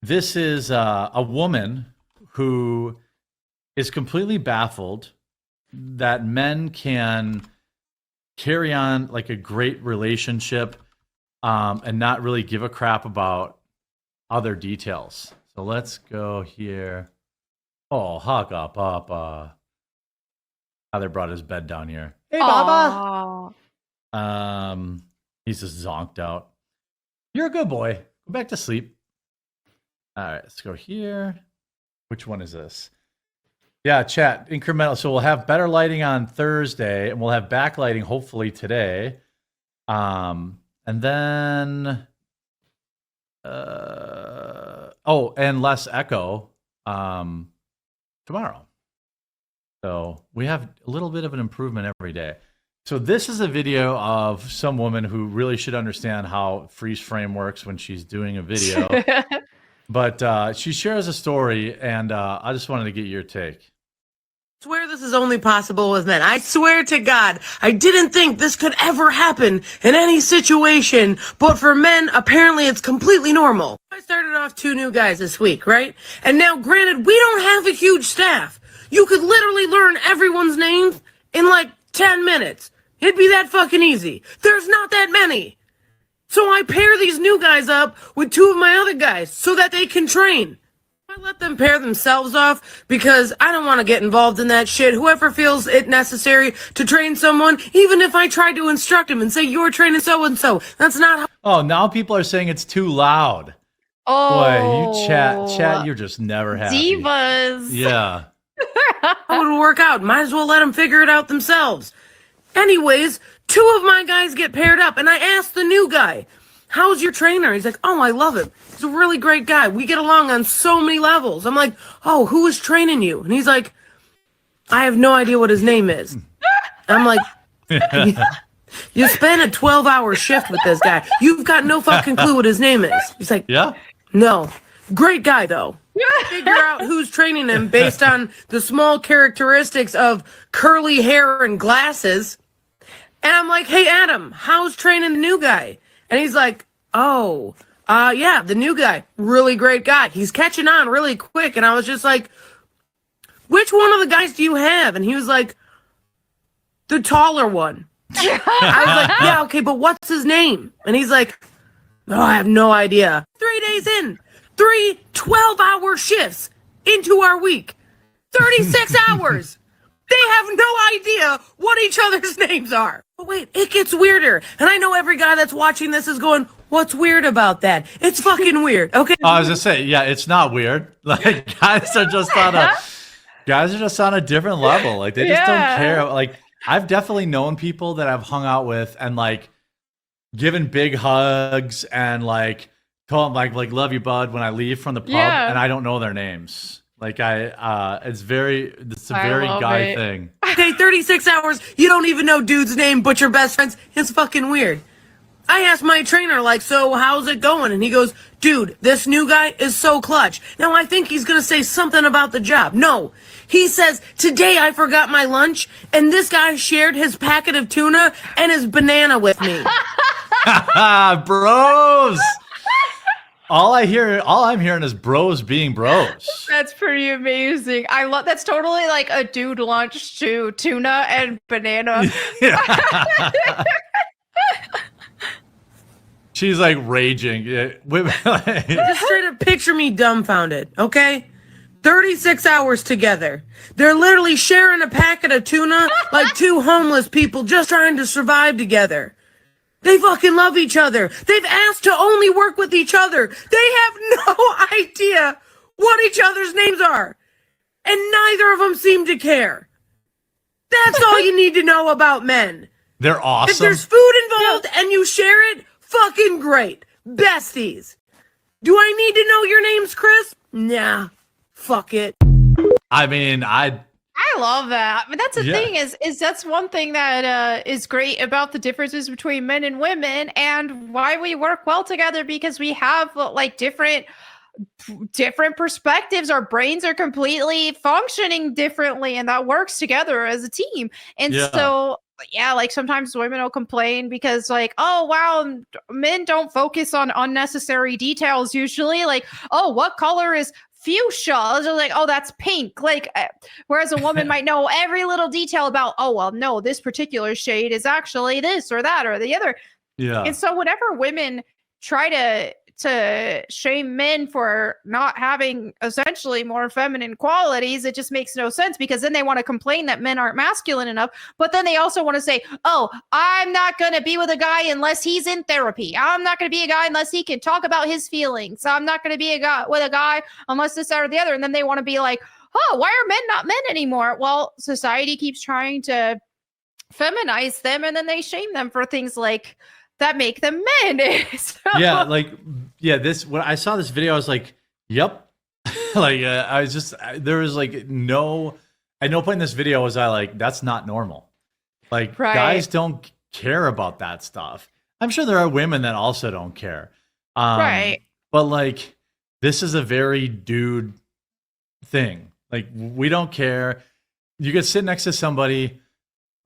This is a woman who is completely baffled that men can carry on like a great relationship and not really give a crap about other details. So let's go here. Oh, Haka Papa. Father brought his bed down here. Hey, Baba. He's just zonked out. You're a good boy. Go back to sleep. All right, let's go here. Which one is this? Yeah, chat, incremental. So we'll have better lighting on Thursday, and we'll have backlighting hopefully today. And then, and less echo tomorrow. So we have a little bit of an improvement every day. So this is a video of some woman who really should understand how freeze frame works when she's doing a video. But she shares a story, and I just wanted to get your take. I swear this is only possible with men. I swear to God, I didn't think this could ever happen in any situation, but for men, apparently it's completely normal. I started off 2 new guys this week, right? And now, granted, we don't have a huge staff. You could literally learn everyone's names in like 10 minutes. It'd be that fucking easy. There's not that many. So I pair these new guys up with 2 of my other guys so that they can train. I let them pair themselves off because I don't want to get involved in that shit. Whoever feels it necessary to train someone, even if I try to instruct him and say, you're training so-and-so, that's not how... Oh, now people are saying it's too loud. Oh. Boy, you chat, you're just never happy. Divas. Yeah. How would it work out? Might as well let them figure it out themselves. Anyways, 2 of my guys get paired up, and I asked the new guy, how's your trainer? He's like, oh, I love him. He's a really great guy. We get along on so many levels. I'm like, oh, who is training you? And he's like, I have no idea what his name is. I'm like, you spent a 12-hour shift with this guy. You've got no fucking clue what his name is. He's like, yeah, no. Great guy, though. Figure out who's training him based on the small characteristics of curly hair and glasses. And I'm like, hey, Adam, how's training the new guy? And he's like, oh, yeah, the new guy, really great guy. He's catching on really quick. And I was just like, which one of the guys do you have? And he was like, the taller one. I was like, yeah, okay, but what's his name? And he's like, oh, I have no idea. 3 days in, 3 12-hour shifts into our week, 36 hours. They have no idea what each other's names are. But wait, it gets weirder. And I know every guy that's watching this is going, what's weird about that? It's fucking weird, okay? I was gonna say, yeah, it's not weird. Like guys are just on a different level. Like they just don't care. Like I've definitely known people that I've hung out with and like given big hugs and like told them like love you, bud, when I leave from the pub, and I don't know their names. Like it's a very guy thing. Okay, 36 hours, you don't even know dude's name, but your best friends. It's fucking weird. I asked my trainer, like, so how's it going? And he goes, dude, this new guy is so clutch. Now I think he's gonna say something about the job. No, he says, today I forgot my lunch, and this guy shared his packet of tuna and his banana with me. Bros. All I'm hearing is bros being bros. That's pretty amazing. I love that's totally like a dude lunch to tuna and banana. She's like raging. Just straight up picture me dumbfounded, okay? 36 hours together. They're literally sharing a packet of tuna like 2 homeless people just trying to survive together. They fucking love each other. They've asked to only work with each other. They have no idea what each other's names are. And neither of them seem to care. That's all you need to know about men. They're awesome. If there's food involved and you share it, fucking great. Besties. Do I need to know your names, Chris? Nah. Fuck it. I mean, I love that. But that's the thing is that's one thing that is great about the differences between men and women and why we work well together, because we have like different perspectives. Our brains are completely functioning differently, and that works together as a team. And so yeah, like sometimes women will complain because like, oh wow, men don't focus on unnecessary details usually. Like, oh, what color is fuchsia? They're like, oh, that's pink. Like, whereas a woman might know every little detail about, oh well, no, this particular shade is actually this or that or the other. Yeah. And so whenever women try to shame men for not having essentially more feminine qualities, it just makes no sense, because then they want to complain that men aren't masculine enough, but then they also want to say, oh, I'm not going to be with a guy unless he's in therapy. I'm not going to be a guy unless he can talk about his feelings. I'm not going to be with a guy unless this, that, or the other. And then they want to be like, oh, why are men not men anymore? Well, society keeps trying to feminize them, and then they shame them for things like that make them men. So, yeah, like, yeah, this, when I saw this video, I was like, yep. Like, I was just, there was like no, at no point in this video was I like, that's not normal. Like, guys don't care about that stuff. I'm sure there are women that also don't care. But like, this is a very dude thing. Like, we don't care. You could sit next to somebody,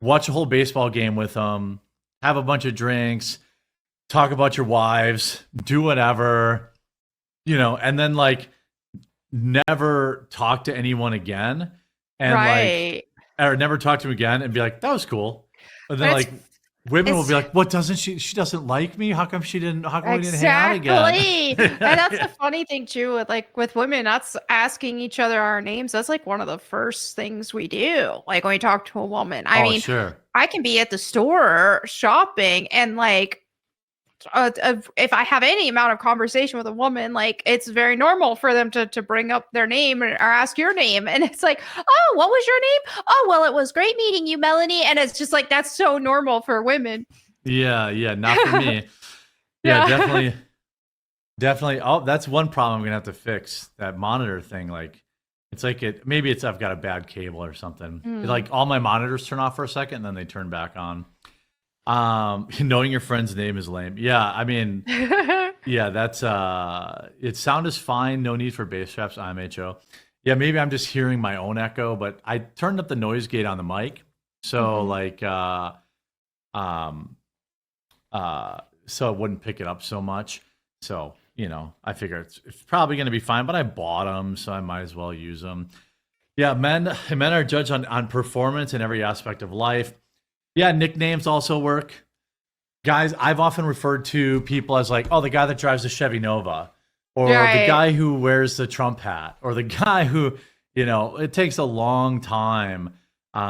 watch a whole baseball game with them, have a bunch of drinks, talk about your wives, do whatever, you know, and then like never talk to anyone again, and like, or never talk to him again and be like, that was cool. But then like women will be like, what, doesn't she doesn't like me? How come we didn't hang out again? And that's the funny thing too, with women, that's asking each other our names. That's like one of the first things we do. Like when we talk to a woman, I mean, sure. I can be at the store shopping and like, if I have any amount of conversation with a woman, like it's very normal for them to bring up their name or ask your name. And it's like, oh, what was your name? Oh, well, it was great meeting you, Melonie. And it's just like, that's so normal for women. Yeah. Not for me. Yeah, definitely. Oh, that's one problem I'm going to have to fix, that monitor thing. Like, it's like maybe I've got a bad cable or something. Like all my monitors turn off for a second and then they turn back on. Knowing your friend's name is lame. Yeah, I mean, yeah, that's it. Sound is fine. No need for bass traps. IMHO. Yeah, maybe I'm just hearing my own echo, but I turned up the noise gate on the mic, so like, so it wouldn't pick it up so much. So you know, I figure it's probably going to be fine. But I bought them, so I might as well use them. Yeah, men are judged on performance in every aspect of life. Yeah, nicknames also work. Guys, I've often referred to people as like, oh, the guy that drives the Chevy Nova, or the guy who wears the Trump hat, or the guy who, you know, it takes a long time. You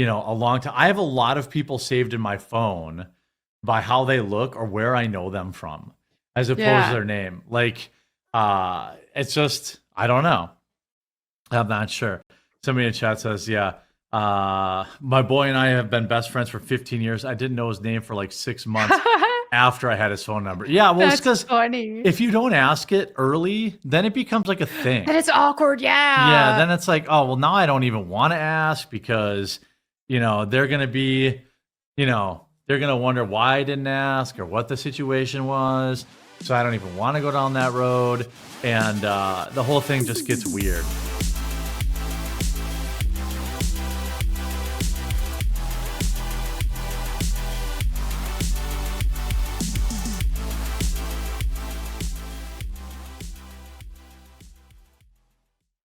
know, a long time. I have a lot of people saved in my phone by how they look or where I know them from, as opposed to their name. Like, it's just, I don't know. I'm not sure. Somebody in chat says, yeah. My boy and I have been best friends for 15 years. I didn't know his name for like 6 months after I had his phone number. Yeah, well, it's because if you don't ask it early, then it becomes like a thing. And it's awkward, Yeah, then it's like, oh, well, now I don't even want to ask because, you know, they're going to be, you know, they're going to wonder why I didn't ask or what the situation was. So I don't even want to go down that road. And the whole thing just gets weird.